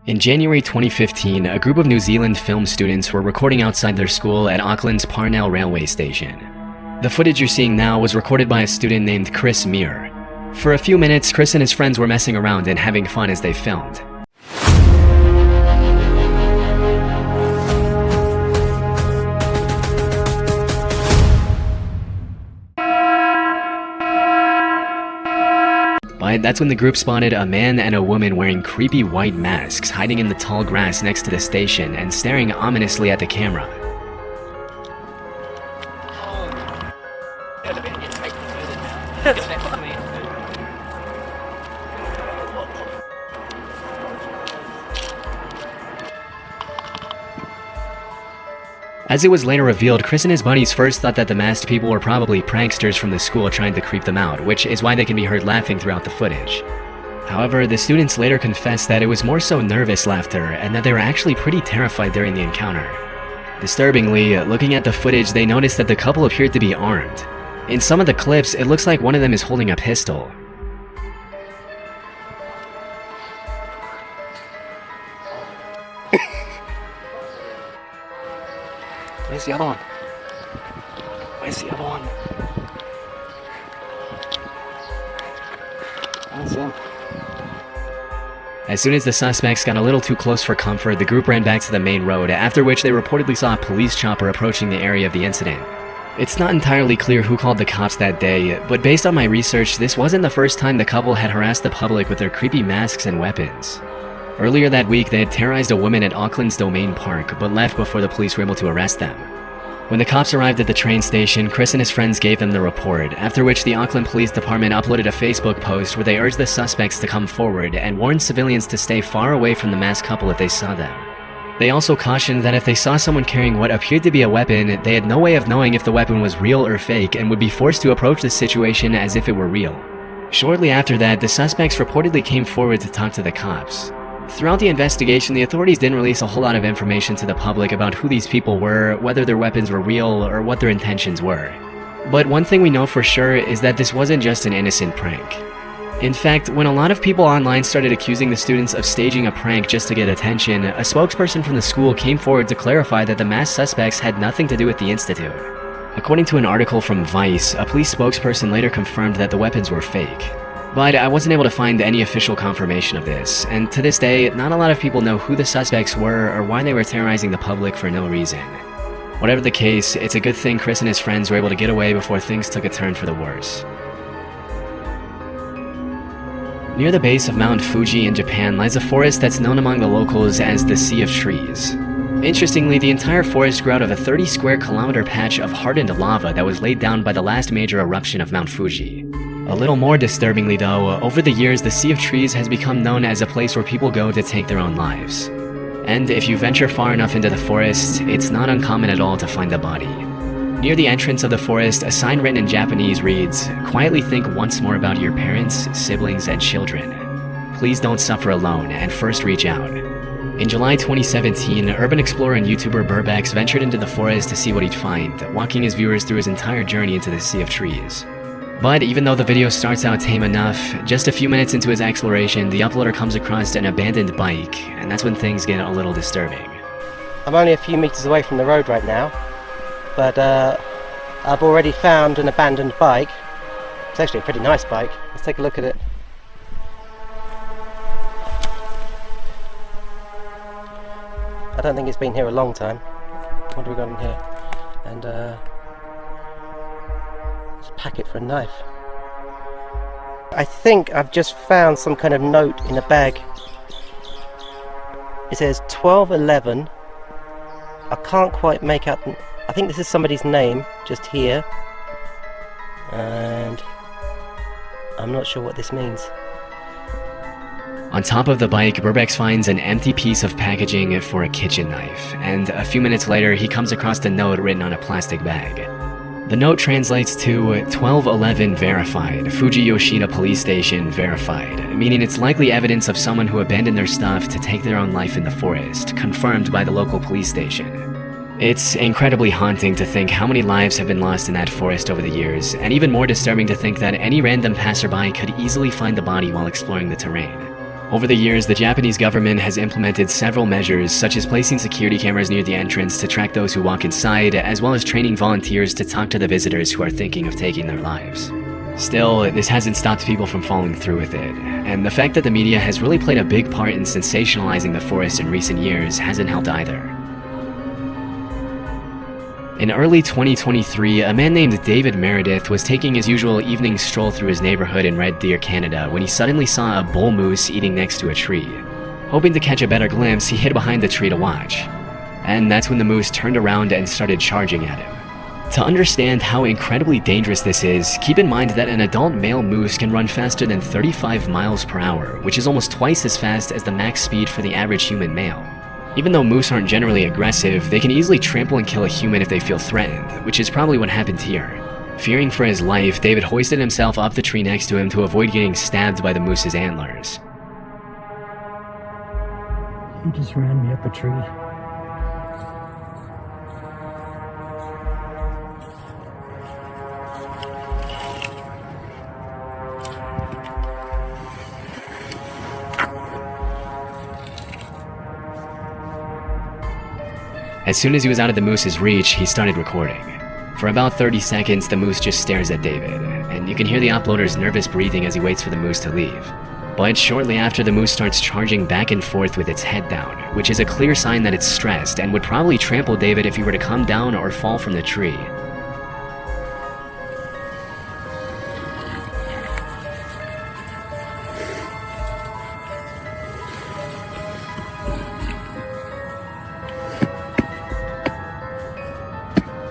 In January 2015, a group of New Zealand film students were recording outside their school at Auckland's Parnell railway station. The footage you're seeing now was recorded by a student named Chris Muir. For a few minutes, Chris and his friends were messing around and having fun as they filmed. But that's when the group spotted a man and a woman wearing creepy white masks hiding in the tall grass next to the station and staring ominously at the camera. As it was later revealed, Chris and his buddies first thought that the masked people were probably pranksters from the school trying to creep them out, which is why they can be heard laughing throughout the footage. However, the students later confessed that it was more so nervous laughter and that they were actually pretty terrified during the encounter. Disturbingly, looking at the footage, they noticed that the couple appeared to be armed. In some of the clips, it looks like one of them is holding a pistol. Where's the other one? Where's the other one? I don't see him. As soon as the suspects got a little too close for comfort, the group ran back to the main road, after which they reportedly saw a police chopper approaching the area of the incident. It's not entirely clear who called the cops that day, but based on my research, this wasn't the first time the couple had harassed the public with their creepy masks and weapons. Earlier that week, they had terrorized a woman at Auckland's Domain Park, but left before the police were able to arrest them. When the cops arrived at the train station, Chris and his friends gave them the report, after which the Auckland Police Department uploaded a Facebook post where they urged the suspects to come forward and warned civilians to stay far away from the masked couple if they saw them. They also cautioned that if they saw someone carrying what appeared to be a weapon, they had no way of knowing if the weapon was real or fake and would be forced to approach the situation as if it were real. Shortly after that, the suspects reportedly came forward to talk to the cops. Throughout the investigation, the authorities didn't release a whole lot of information to the public about who these people were, whether their weapons were real, or what their intentions were. But one thing we know for sure is that this wasn't just an innocent prank. In fact, when a lot of people online started accusing the students of staging a prank just to get attention, a spokesperson from the school came forward to clarify that the masked suspects had nothing to do with the institute. According to an article from Vice, a police spokesperson later confirmed that the weapons were fake. But I wasn't able to find any official confirmation of this, and to this day, not a lot of people know who the suspects were or why they were terrorizing the public for no reason. Whatever the case, it's a good thing Chris and his friends were able to get away before things took a turn for the worse. Near the base of Mount Fuji in Japan lies a forest that's known among the locals as the Sea of Trees. Interestingly, the entire forest grew out of a 30 square kilometer patch of hardened lava that was laid down by the last major eruption of Mount Fuji. A little more disturbingly though, over the years the Sea of Trees has become known as a place where people go to take their own lives. And if you venture far enough into the forest, it's not uncommon at all to find a body. Near the entrance of the forest, a sign written in Japanese reads, "Quietly think once more about your parents, siblings, and children. Please don't suffer alone, and first reach out." In July 2017, urban explorer and YouTuber Burbax ventured into the forest to see what he'd find, walking his viewers through his entire journey into the Sea of Trees. But even though the video starts out tame enough, just a few minutes into his exploration, the uploader comes across an abandoned bike, and that's when things get a little disturbing. I'm only a few meters away from the road right now, but I've already found an abandoned bike. It's actually a pretty nice bike. Let's take a look at it. I don't think it's been here a long time. What have we got in here? And there's a packet for a knife. I think I've just found some kind of note in a bag. It says 1211. I can't quite make out. I think this is somebody's name just here, and I'm not sure what this means. On top of the bike, Burbax finds an empty piece of packaging for a kitchen knife, and a few minutes later he comes across a note written on a plastic bag. The note translates to 1211 verified, Fuji Yoshida Police Station verified, meaning it's likely evidence of someone who abandoned their stuff to take their own life in the forest, confirmed by the local police station. It's incredibly haunting to think how many lives have been lost in that forest over the years, and even more disturbing to think that any random passerby could easily find the body while exploring the terrain. Over the years, the Japanese government has implemented several measures, such as placing security cameras near the entrance to track those who walk inside, as well as training volunteers to talk to the visitors who are thinking of taking their lives. Still, this hasn't stopped people from following through with it, and the fact that the media has really played a big part in sensationalizing the forest in recent years hasn't helped either. In early 2023, a man named David Meredith was taking his usual evening stroll through his neighborhood in Red Deer, Canada, when he suddenly saw a bull moose eating next to a tree. Hoping to catch a better glimpse, he hid behind the tree to watch. And that's when the moose turned around and started charging at him. To understand how incredibly dangerous this is, keep in mind that an adult male moose can run faster than 35 miles per hour, which is almost twice as fast as the max speed for the average human male. Even though moose aren't generally aggressive, they can easily trample and kill a human if they feel threatened, which is probably what happened here. Fearing for his life, David hoisted himself up the tree next to him to avoid getting stabbed by the moose's antlers. He just ran me up a tree. As soon as he was out of the moose's reach, he started recording. For about 30 seconds, the moose just stares at David, and you can hear the uploader's nervous breathing as he waits for the moose to leave. But shortly after, the moose starts charging back and forth with its head down, which is a clear sign that it's stressed and would probably trample David if he were to come down or fall from the tree.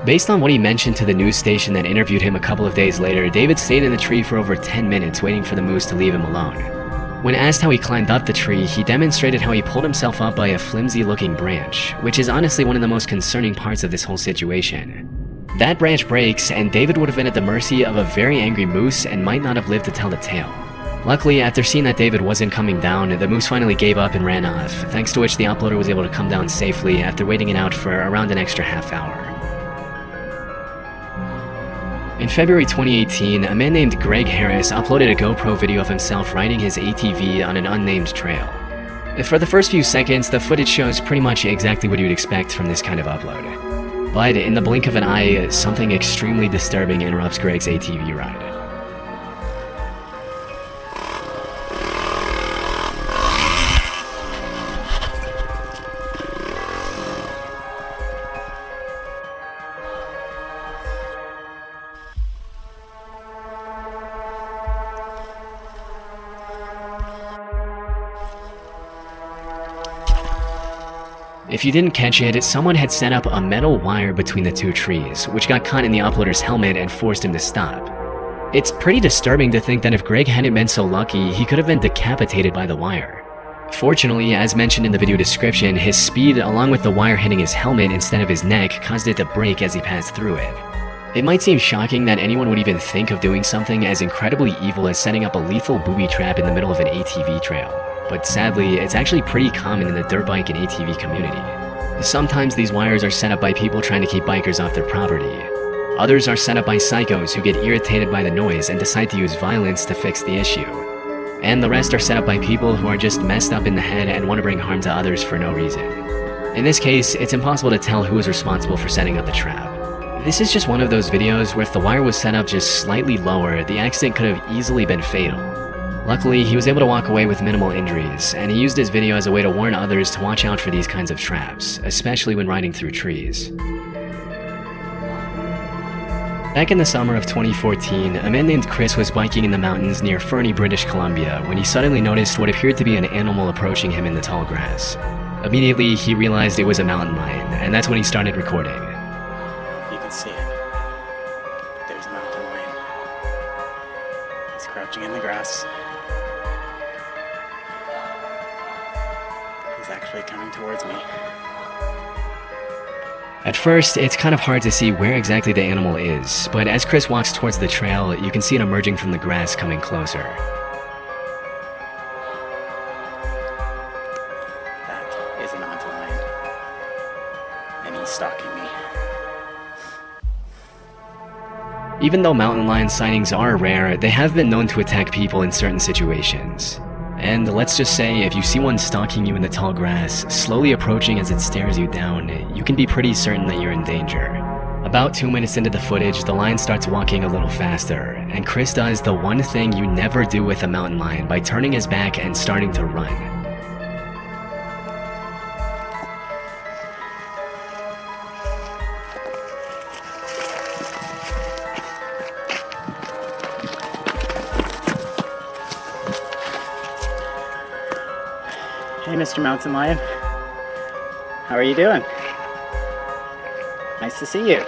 Based on what he mentioned to the news station that interviewed him a couple of days later, David stayed in the tree for over 10 minutes waiting for the moose to leave him alone. When asked how he climbed up the tree, he demonstrated how he pulled himself up by a flimsy-looking branch, which is honestly one of the most concerning parts of this whole situation. That branch breaks, and David would have been at the mercy of a very angry moose and might not have lived to tell the tale. Luckily, after seeing that David wasn't coming down, the moose finally gave up and ran off, thanks to which the uploader was able to come down safely after waiting it out for around an extra half hour. In February 2018, a man named Greg Harris uploaded a GoPro video of himself riding his ATV on an unnamed trail. For the first few seconds, the footage shows pretty much exactly what you'd expect from this kind of upload. But in the blink of an eye, something extremely disturbing interrupts Greg's ATV ride. If you didn't catch it, someone had set up a metal wire between the two trees, which got caught in the uploader's helmet and forced him to stop. It's pretty disturbing to think that if Greg hadn't been so lucky, he could have been decapitated by the wire. Fortunately, as mentioned in the video description, his speed along with the wire hitting his helmet instead of his neck caused it to break as he passed through it. It might seem shocking that anyone would even think of doing something as incredibly evil as setting up a lethal booby trap in the middle of an ATV trail. But sadly, it's actually pretty common in the dirt bike and ATV community. Sometimes these wires are set up by people trying to keep bikers off their property. Others are set up by psychos who get irritated by the noise and decide to use violence to fix the issue. And the rest are set up by people who are just messed up in the head and want to bring harm to others for no reason. In this case, it's impossible to tell who is responsible for setting up the trap. This is just one of those videos where if the wire was set up just slightly lower, the accident could have easily been fatal. Luckily, he was able to walk away with minimal injuries, and he used his video as a way to warn others to watch out for these kinds of traps, especially when riding through trees. Back in the summer of 2014, a man named Chris was biking in the mountains near Fernie, British Columbia, when he suddenly noticed what appeared to be an animal approaching him in the tall grass. Immediately, he realized it was a mountain lion, and that's when he started recording. You can see it. There's a mountain lion. He's crouching in the grass. He's actually coming towards me. At first, it's kind of hard to see where exactly the animal is, but as Chris walks towards the trail, you can see it emerging from the grass coming closer. That is a mountain lion. And he's stalking me. Even though mountain lion sightings are rare, they have been known to attack people in certain situations. And let's just say, if you see one stalking you in the tall grass, slowly approaching as it stares you down, you can be pretty certain that you're in danger. About 2 minutes into the footage, the lion starts walking a little faster, and Chris does the one thing you never do with a mountain lion by turning his back and starting to run. Hey, Mr. Mountain Lion. How are you doing? Nice to see you.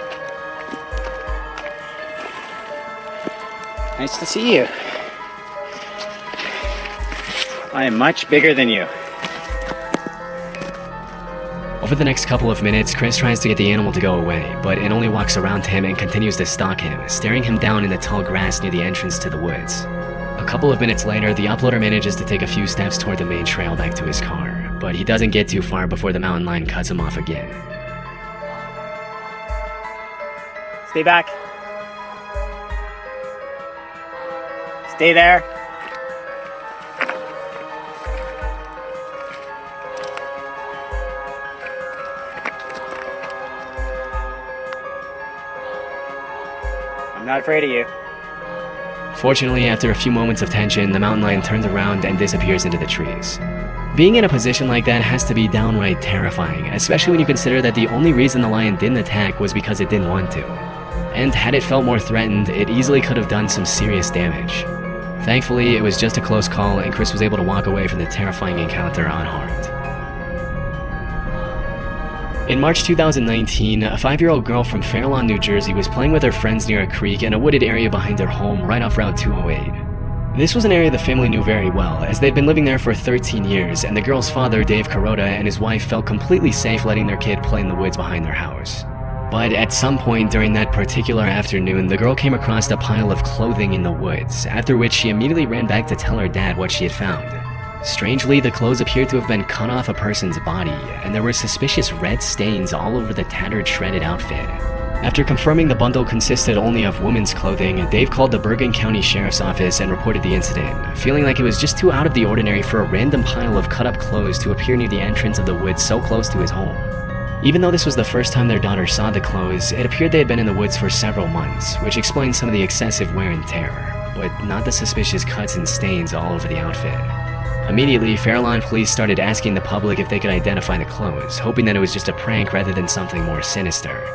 Nice to see you. I am much bigger than you. Over the next couple of minutes, Chris tries to get the animal to go away, but it only walks around him and continues to stalk him, staring him down in the tall grass near the entrance to the woods. A couple of minutes later, the uploader manages to take a few steps toward the main trail back to his car, but he doesn't get too far before the mountain lion cuts him off again. Stay back. Stay there. I'm not afraid of you. Fortunately, after a few moments of tension, the mountain lion turns around and disappears into the trees. Being in a position like that has to be downright terrifying, especially when you consider that the only reason the lion didn't attack was because it didn't want to. And had it felt more threatened, it easily could have done some serious damage. Thankfully, it was just a close call and Chris was able to walk away from the terrifying encounter unharmed. In March 2019, a 5-year-old girl from Fairlawn, New Jersey was playing with her friends near a creek in a wooded area behind their home right off Route 208. This was an area the family knew very well, as they'd been living there for 13 years, and the girl's father, Dave Kuroda, and his wife felt completely safe letting their kid play in the woods behind their house. But at some point during that particular afternoon, the girl came across a pile of clothing in the woods, after which she immediately ran back to tell her dad what she had found. Strangely, the clothes appeared to have been cut off a person's body, and there were suspicious red stains all over the tattered, shredded outfit. After confirming the bundle consisted only of women's clothing, Dave called the Bergen County Sheriff's Office and reported the incident, feeling like it was just too out of the ordinary for a random pile of cut-up clothes to appear near the entrance of the woods so close to his home. Even though this was the first time their daughter saw the clothes, it appeared they had been in the woods for several months, which explains some of the excessive wear and tear, but not the suspicious cuts and stains all over the outfit. Immediately, Fairlawn police started asking the public if they could identify the clothes, hoping that it was just a prank rather than something more sinister.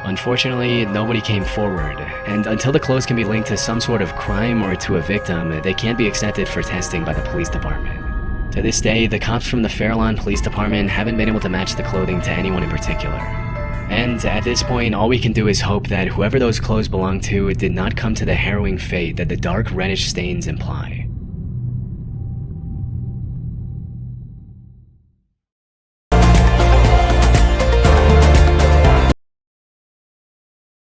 Unfortunately, nobody came forward, and until the clothes can be linked to some sort of crime or to a victim, they can't be accepted for testing by the police department. To this day, the cops from the Fairlawn Police Department haven't been able to match the clothing to anyone in particular. And at this point, all we can do is hope that whoever those clothes belonged to did not come to the harrowing fate that the dark reddish stains imply.